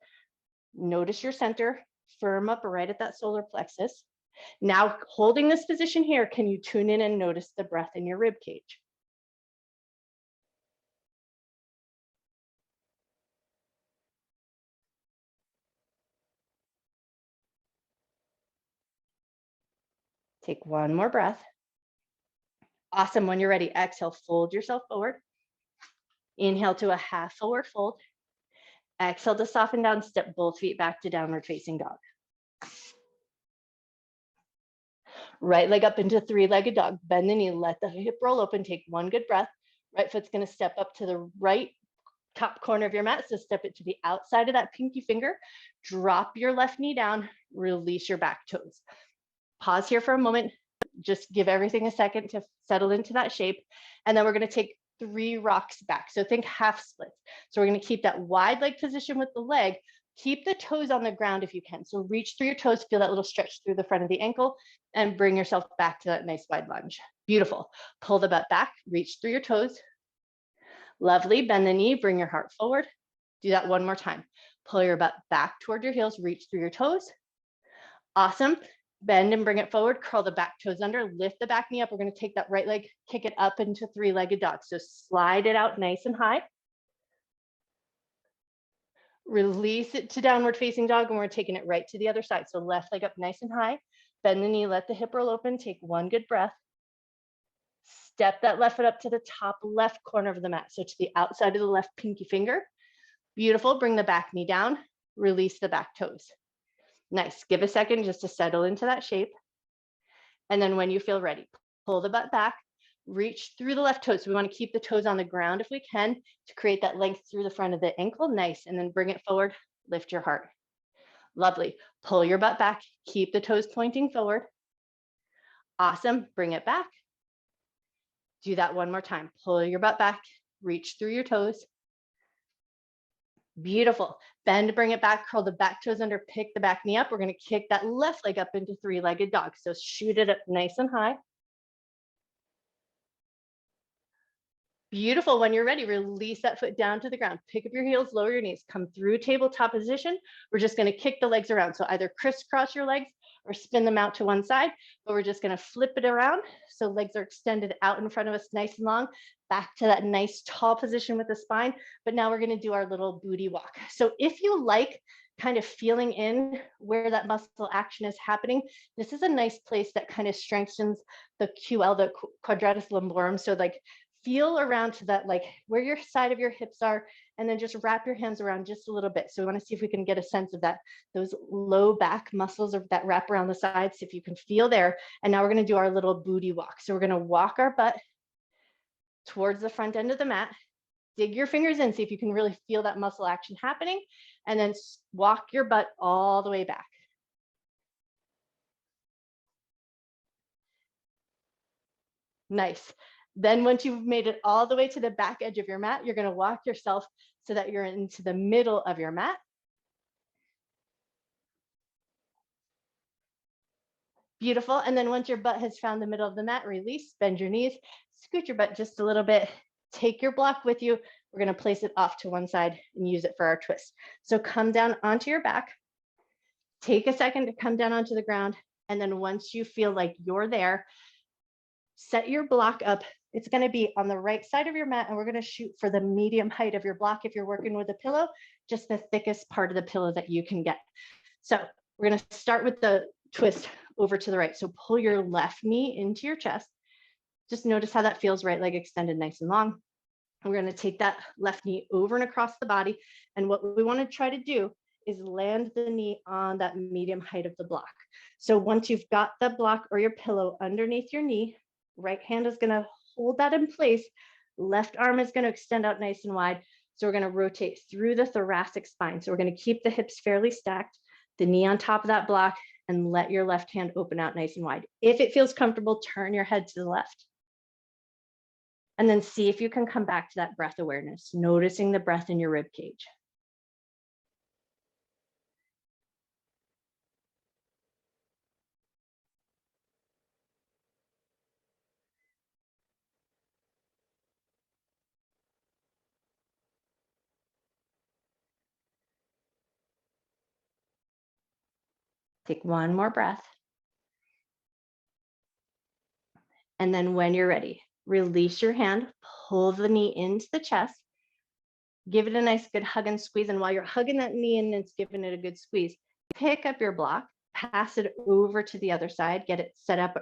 Notice your center, firm up right at that solar plexus. Now, holding this position here, can you tune in and notice the breath in your rib cage? Take one more breath. Awesome. When you're ready, exhale, fold yourself forward. Inhale to a half forward fold. Exhale to soften down, step both feet back to downward facing dog. Right leg up into three-legged dog. Bend the knee, let the hip roll open, take one good breath. Right foot's gonna step up to the right top corner of your mat. So step it to the outside of that pinky finger. Drop your left knee down, release your back toes. Pause here for a moment. Just give everything a second to settle into that shape. And then we're gonna take 3 rocks back. So think half splits. So we're gonna keep that wide leg position with the leg. Keep the toes on the ground if you can. So reach through your toes, feel that little stretch through the front of the ankle, and bring yourself back to that nice wide lunge. Beautiful. Pull the butt back, reach through your toes. Lovely. Bend the knee, bring your heart forward. Do that one more time. Pull your butt back toward your heels, reach through your toes. Awesome. Bend and bring it forward, curl the back toes under, lift the back knee up. We're going to take that right leg, kick it up into three-legged dog. So slide it out nice and high. Release it to downward facing dog, and we're taking it right to the other side. So left leg up nice and high. Bend the knee, let the hip roll open. Take one good breath. Step that left foot up to the top left corner of the mat. So to the outside of the left pinky finger. Beautiful. Bring the back knee down. Release the back toes. Nice. Give a second just to settle into that shape. And then when you feel ready, pull the butt back, Reach through the left toes. So we want to keep the toes on the ground if we can to create that length through the front of the ankle. Nice. And then bring it forward. Lift your heart. Lovely. Pull your butt back. Keep the toes pointing forward. Awesome. Bring it back. Do that one more time. Pull your butt back. Reach through your toes. Beautiful. Bend, bring it back, curl the back toes under, pick the back knee up. We're going to kick that left leg up into three-legged dog. So shoot it up nice and high. Beautiful. When you're ready, release that foot down to the ground. Pick up your heels, lower your knees, come through tabletop position. We're just going to kick the legs around. So either crisscross your legs or spin them out to one side, but we're just going to flip it around. So legs are extended out in front of us, nice and long, back to that nice tall position with the spine. But now we're going to do our little booty walk. So if you like kind of feeling in where that muscle action is happening, this is a nice place that kind of strengthens the QL, the quadratus lumborum. So like feel around to that, like where your side of your hips are, and then just wrap your hands around just a little bit. So we want to see if we can get a sense of that, those low back muscles that wrap around the sides, if you can feel there. And now we're going to do our little booty walk. So we're going to walk our butt towards the front end of the mat. Dig your fingers in, see if you can really feel that muscle action happening, and then walk your butt all the way back. Nice. Then once you've made it all the way to the back edge of your mat, you're going to walk yourself so that you're into the middle of your mat. Beautiful. And then once your butt has found the middle of the mat, release, bend your knees, scoot your butt just a little bit, take your block with you. We're going to place it off to one side and use it for our twist. So come down onto your back, take a second to come down onto the ground. And then once you feel like you're there, set your block up. It's going to be on the right side of your mat, and we're going to shoot for the medium height of your block. If you're working with a pillow, just the thickest part of the pillow that you can get. So we're going to start with the twist over to the right. So pull your left knee into your chest. Just notice how that feels, right leg extended nice and long. And we're going to take that left knee over and across the body. And what we want to try to do is land the knee on that medium height of the block. So once you've got the block or your pillow underneath your knee, right hand is going to hold that in place. Left arm is going to extend out nice and wide. So we're going to rotate through the thoracic spine. So we're going to keep the hips fairly stacked, the knee on top of that block, and let your left hand open out nice and wide. If it feels comfortable, turn your head to the left. And then see if you can come back to that breath awareness, noticing the breath in your rib cage. Take one more breath. And then when you're ready, release your hand, pull the knee into the chest, give it a nice good hug and squeeze. And while you're hugging that knee and it's giving it a good squeeze, pick up your block, pass it over to the other side, get it set up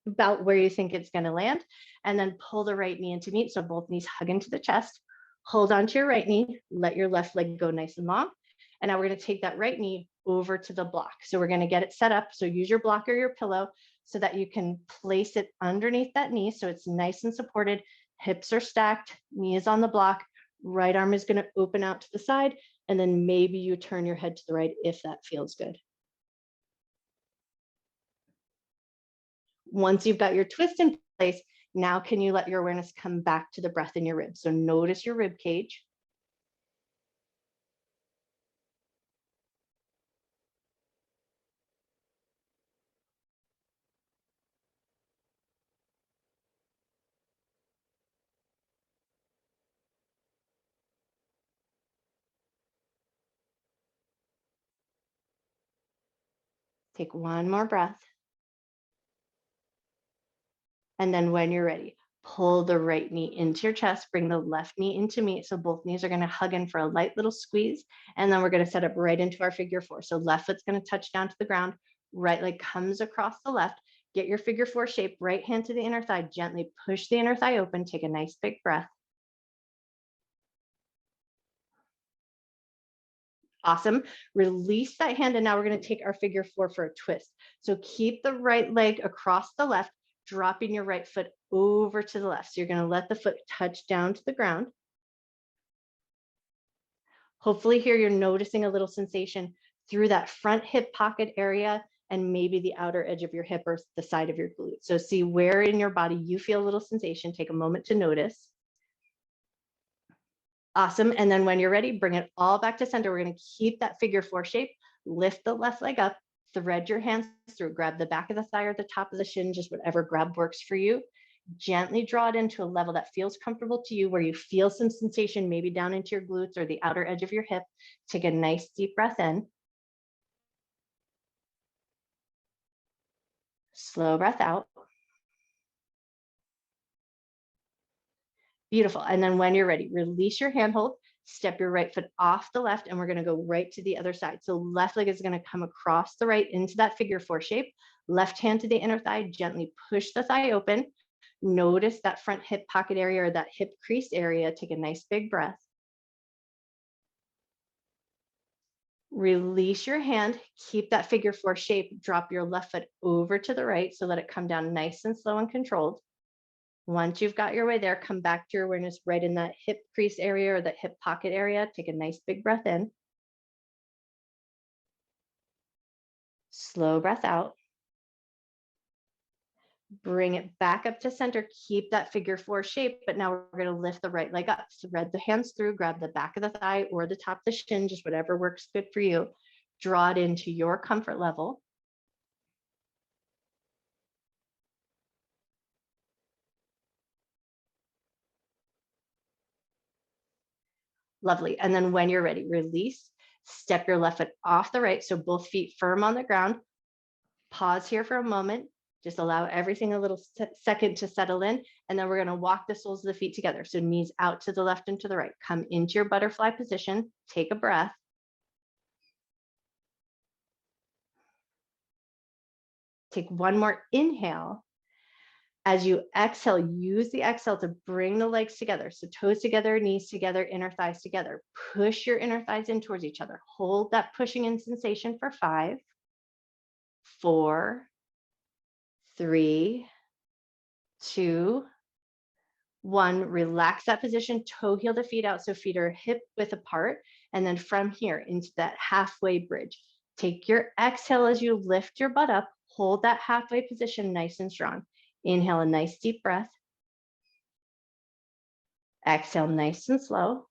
about where you think it's going to land, and then pull the right knee into meet. So both knees hug into the chest, hold onto your right knee, let your left leg go nice and long. And now we're going to take that right knee over to the block. So we're going to get it set up. So use your block or your pillow so that you can place it underneath that knee. So it's nice and supported. Hips are stacked, knee is on the block, right arm is going to open out to the side. And then maybe you turn your head to the right if that feels good. Once you've got your twist in place, now can you let your awareness come back to the breath in your ribs? So notice your rib cage. Take one more breath. And then when you're ready, pull the right knee into your chest, bring the left knee into meet. So both knees are going to hug in for a light little squeeze. And then we're going to set up right into our figure four. So left foot's going to touch down to the ground, right leg comes across the left. Get your figure four shape, right hand to the inner thigh, gently push the inner thigh open, take a nice big breath. Awesome. Release that hand. And now we're going to take our figure four for a twist. So keep the right leg across the left, dropping your right foot over to the left. So you're going to let the foot touch down to the ground. Hopefully here you're noticing a little sensation through that front hip pocket area and maybe the outer edge of your hip or the side of your glute. So see where in your body you feel a little sensation. Take a moment to notice. Awesome. And then when you're ready, bring it all back to center. We're going to keep that figure 4 shape. Lift the left leg up, thread your hands through, grab the back of the thigh or the top of the shin, just whatever grab works for you. Gently draw it into a level that feels comfortable to you, where you feel some sensation maybe down into your glutes or the outer edge of your hip. Take a nice deep breath in. Slow breath out. Beautiful. And then when you're ready, release your handhold, step your right foot off the left, and we're going to go right to the other side. So left leg is going to come across the right into that figure 4 shape. Left hand to the inner thigh, gently push the thigh open. Notice that front hip pocket area or that hip crease area. Take a nice big breath. Release your hand, keep that figure 4 shape, drop your left foot over to the right, so let it come down nice and slow and controlled. Once you've got your way there, come back to your awareness right in that hip crease area or that hip pocket area. Take a nice big breath in. Slow breath out. Bring it back up to center. Keep that figure 4 shape, but now we're going to lift the right leg up. Thread the hands through, grab the back of the thigh or the top of the shin, just whatever works good for you. Draw it into your comfort level. Lovely. And then when you're ready, release. Step your left foot off the right, so both feet firm on the ground. Pause here for a moment. Just allow everything a little second to settle in. And then we're going to walk the soles of the feet together. So knees out to the left and to the right. Come into your butterfly position. Take a breath. Take one more inhale. As you exhale, use the exhale to bring the legs together. So toes together, knees together, inner thighs together. Push your inner thighs in towards each other. Hold that pushing in sensation for 5, 4, 3, 2, 1. Relax that position, toe heel the feet out so feet are hip width apart. And then from here into that halfway bridge. Take your exhale as you lift your butt up. Hold that halfway position nice and strong. Inhale a nice deep breath. Exhale nice and slow.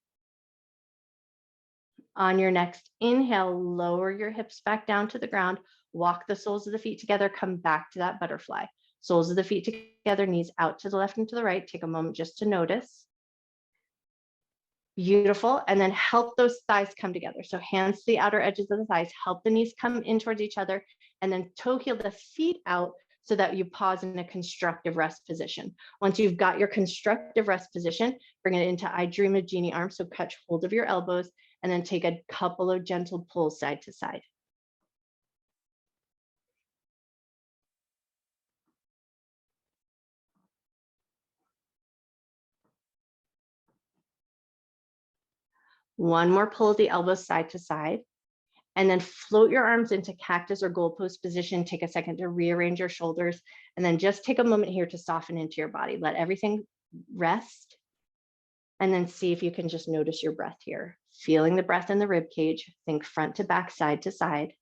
On your next inhale, lower your hips back down to the ground. Walk the soles of the feet together. Come back to that butterfly. Soles of the feet together, knees out to the left and to the right. Take a moment just to notice. Beautiful. And then help those thighs come together. So hands to the outer edges of the thighs, help the knees come in towards each other, and then toe heel the feet out so that you pause in a constructive rest position. Once you've got your constructive rest position, bring it into I Dream of Genie arms. So catch hold of your elbows and then take a couple of gentle pulls side to side. One more pull of the elbows side to side. And then float your arms into cactus or goalpost position. Take a second to rearrange your shoulders. And then just take a moment here to soften into your body. Let everything rest. And then see if you can just notice your breath here. Feeling the breath in the rib cage. Think front to back, side to side.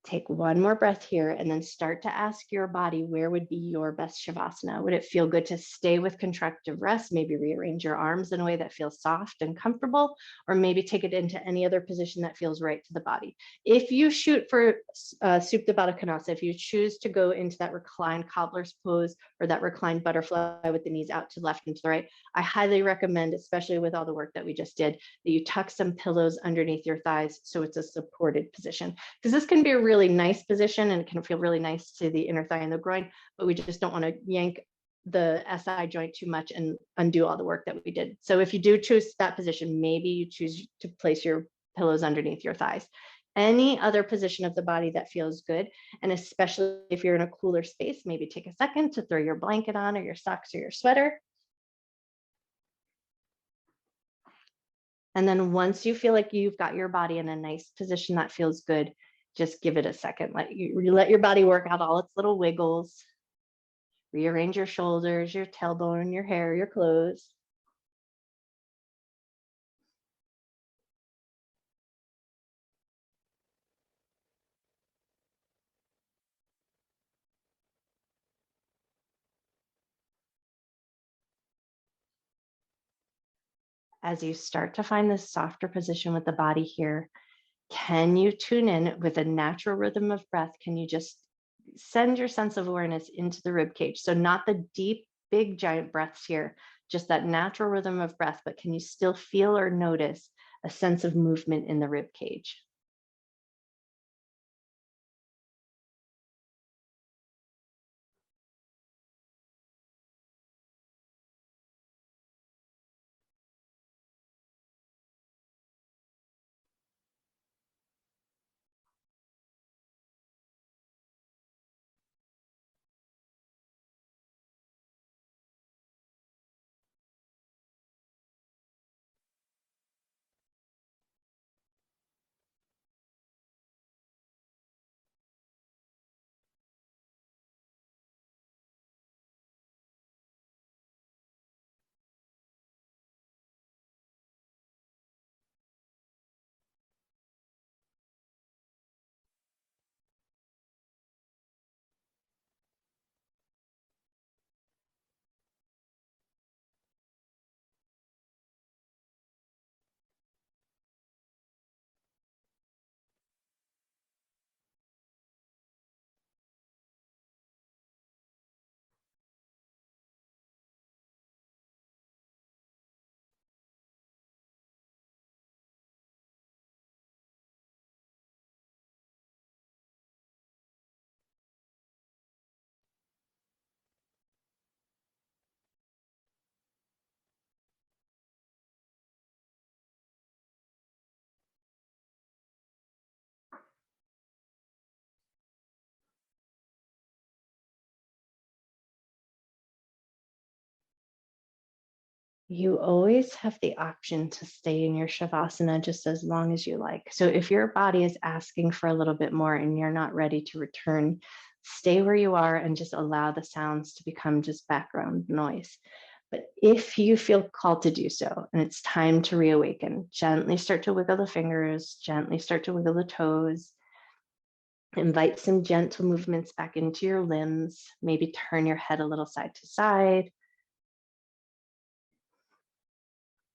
Take one more breath here and then start to ask your body, where would be your best Shavasana? Would it feel good to stay with constructive rest? Maybe rearrange your arms in a way that feels soft and comfortable, or maybe take it into any other position that feels right to the body. If you shoot for Supta Baddha Konasana, if you choose to go into that reclined cobbler's pose or that reclined butterfly with the knees out to the left and to the right, I highly recommend, especially with all the work that we just did, that you tuck some pillows underneath your thighs so it's a supported position, because this can be a really nice position and it can feel really nice to the inner thigh and the groin, but we just don't want to yank the SI joint too much and undo all the work that we did. So if you do choose that position, maybe you choose to place your pillows underneath your thighs. any other position of the body that feels good. And especially if you're in a cooler space, maybe take a second to throw your blanket on or your socks or your sweater. And then once you feel like you've got your body in a nice position that feels good, just give it a second. Let your body work out all its little wiggles. Rearrange your shoulders, your tailbone, your hair, your clothes. As you start to find this softer position with the body here, can you tune in with a natural rhythm of breath? Can you just send your sense of awareness into the rib cage? So not the deep, big, giant breaths here, just that natural rhythm of breath, but can you still feel or notice a sense of movement in the rib cage? You always have the option to stay in your Shavasana just as long as you like. So if your body is asking for a little bit more and you're not ready to return, stay where you are and just allow the sounds to become just background noise. But if you feel called to do so and it's time to reawaken, gently start to wiggle the fingers, gently start to wiggle the toes. Invite some gentle movements back into your limbs. Maybe turn your head a little side to side.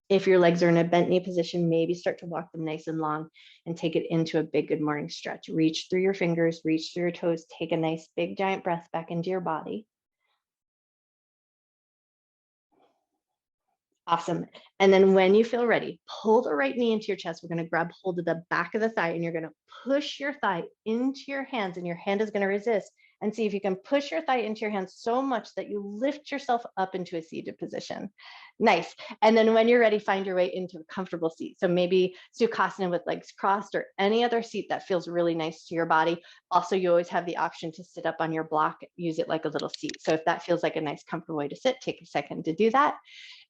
If your legs are in a bent knee position, maybe start to walk them nice and long and take it into a big good morning stretch. Reach through your fingers, reach through your toes, take a nice big giant breath back into your body. Awesome. And then when you feel ready, pull the right knee into your chest. We're going to grab hold of the back of the thigh and you're going to push your thigh into your hands and your hand is going to resist. And see if you can push your thigh into your hands so much that you lift yourself up into a seated position. Nice. And then when you're ready, find your way into a comfortable seat. So maybe Sukhasana with legs crossed or any other seat that feels really nice to your body. Also, you always have the option to sit up on your block, use it like a little seat. So if that feels like a nice, comfortable way to sit, take a second to do that.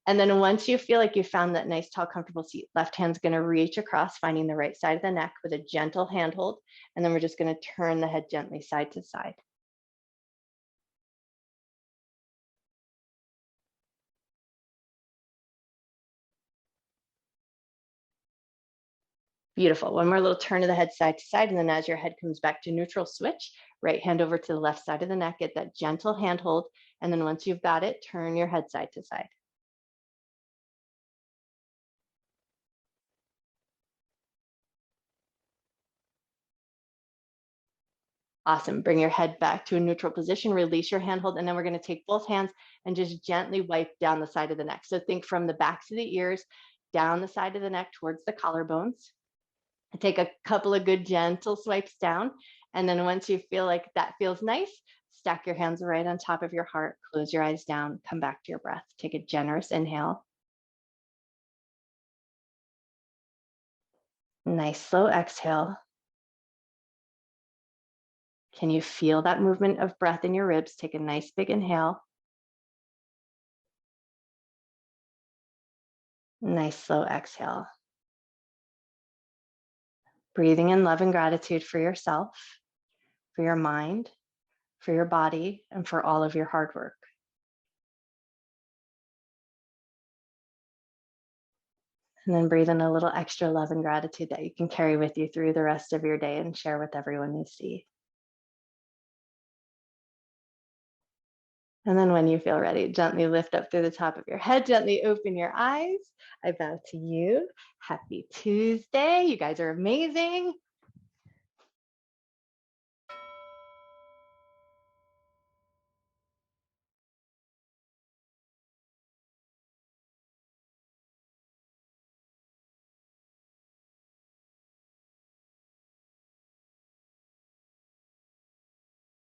And then once you feel like you found that nice, tall, comfortable seat, left hand's going to reach across, finding the right side of the neck with a gentle handhold. And then we're just going to turn the head gently side to side. Beautiful. One more little turn of the head side to side. And then as your head comes back to neutral, switch, right hand over to the left side of the neck, get that gentle handhold. And then once you've got it, turn your head side to side. Awesome. Bring your head back to a neutral position, release your handhold, and then we're going to take both hands and just gently wipe down the side of the neck. So think from the backs of the ears, down the side of the neck towards the collarbones. Take a couple of good gentle swipes down. And then once you feel like that feels nice, stack your hands right on top of your heart, close your eyes down, come back to your breath. Take a generous inhale. Nice slow exhale. Can you feel that movement of breath in your ribs? Take a nice big inhale. Nice slow exhale. Breathing in love and gratitude for yourself, for your mind, for your body, and for all of your hard work. And then breathe in a little extra love and gratitude that you can carry with you through the rest of your day and share with everyone you see. And then when you feel ready, gently lift up through the top of your head, gently open your eyes. I bow to you. Happy Tuesday. You guys are amazing.